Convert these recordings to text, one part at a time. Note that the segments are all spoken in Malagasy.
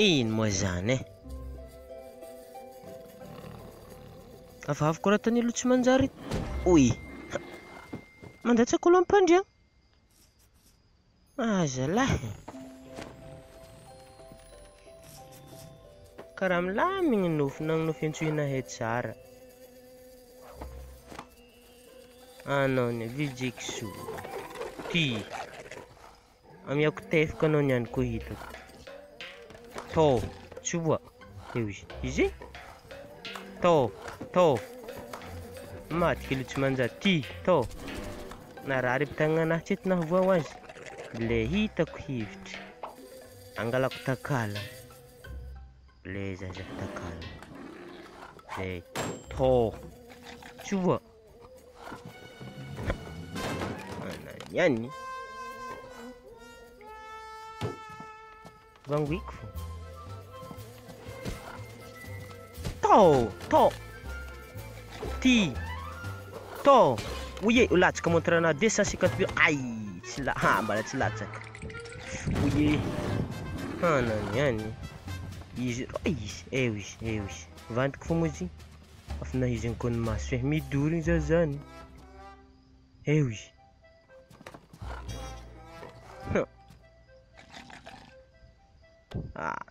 Ino moa zany e? Avavako raha tany aloha tsy manjary. Oy, mandatsaka olo ampandriagna. Aza lahy. Karaha milamigny nofo nagno fiantsoina he tsara. Anao ne vijeky soa. Ty. Amiako tefika anao niany ko hitako. Tô, tsy voa. Eo izy. Tô. Maty kilo tsy manjary. Ty, tô. Narary tagnanahy tsy eto nahavoa ho azy. Le hitako hivitry. Angalako takala. Le zaza takala. Zay. Tô. Tsy voa. Niany. Vanguiko fô. Tô. Ty. Tô. Oye, latsaka montrana 250. Ay, tsy la. Mbala tsy latsaka. Oye. Niany. Izy. Eo izy. Vantiko fô moa izy. Afana izy ny kony maso. Midorigny zazany. Eo izy.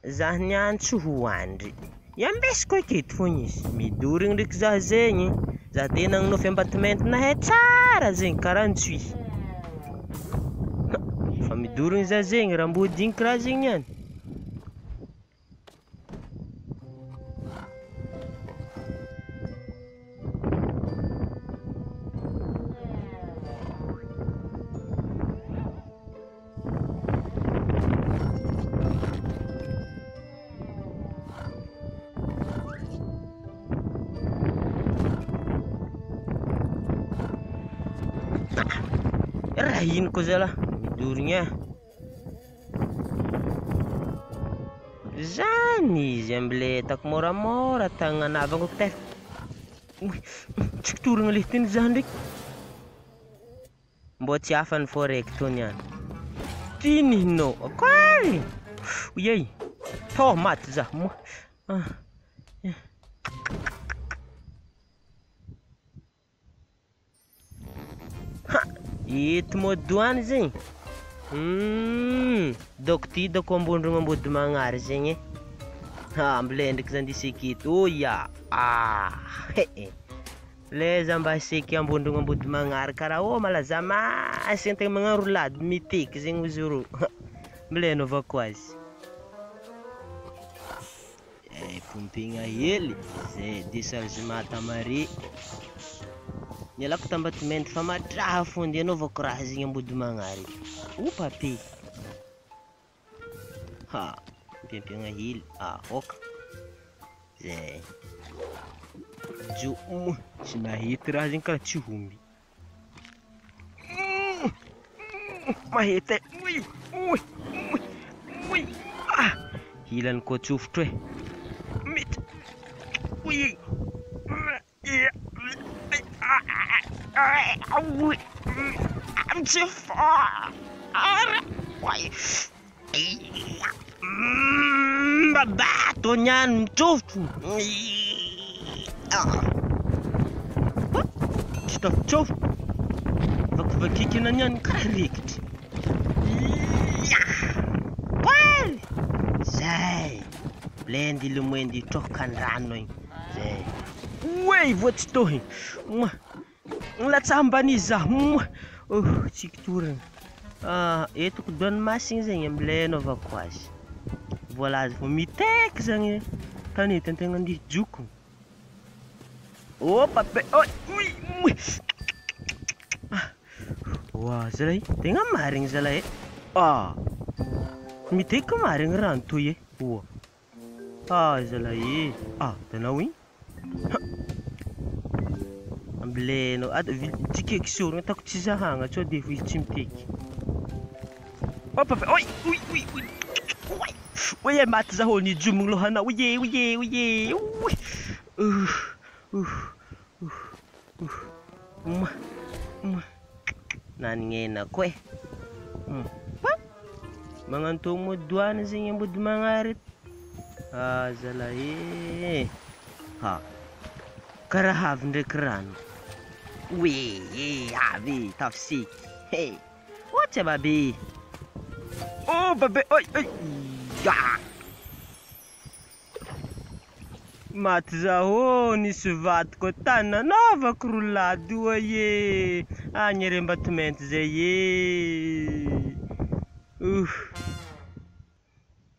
Zah niany tsy hoandry. Iambesiko aketo foana izy. Midorigny ndraiky zah zegny. Zah te nagnonofy ambatimento nahay tsara zegny karantsy. Fa midorigny zah zegny raha mbo diniko raha zegny niany. Raha ino ko zala midorigny zany izy ambile tako moramora tagnanavako tef. Tsy kitorigna le teny zah ndraiky. Mbo tsy afany fô raiky tô niany. Tininao akory. Uyey. Tô maty zah. Ito modoany zegny. Doko ty doko ambondrogna ambody magnary zegny. Mbile ndraiky zah ndisy eto. Oya. Le zah mba seky ambondrogna ambody magnary karaha malaza masy antegna magnano roulade miteky zegny ozy ro. Mbile anaovako azy. Pompigna hely. Zay déchargement tamare. Nialako tambatimento fa madraha fondy anaovako raha zegny ambody magnary. Pape. Piampiagna hely. Oka. Zay. Jo. Tsy nahity raha zegny karaha tsy homby. Mahety. Uy. Hilany koa tsofotro e. Mity. Uy. I'm too far. Babato niany mitsofotro. Tsy tafitsofo. Vakivakikina niany karaha rekitry. Zay. Blendi lumwendi trokandrano igny. Zay. Wey, voatsy tohy. Latsamban'iza. Tsy kitoragna. Eto kodoany masigny zegny amile anaovako azy. Voilà, vao miteky zagny tanety antegna andihy joko. Pape. Uy. Zalahy, tegna marigny zalahy. Miteky marigny rano toy e. Zalahy. Tanao igny. Ambileno. Tikeky sorogna tako tsy zahagna sao de izy tsy miteky. Pape. Uy. Oye maty zaho ny jomogno lohana. Oye. Naningena ko eh. Mangantong mo duan sing yung mangarit. Zala eh. Ha. Karahav ndraiky rano. Avy tafisiky. Hey. Ohatsy babe. Oh babe. Oi. Maty zaho nisy vadiko tany nanaovako roulade oye. Agny rembato mainty zay ye.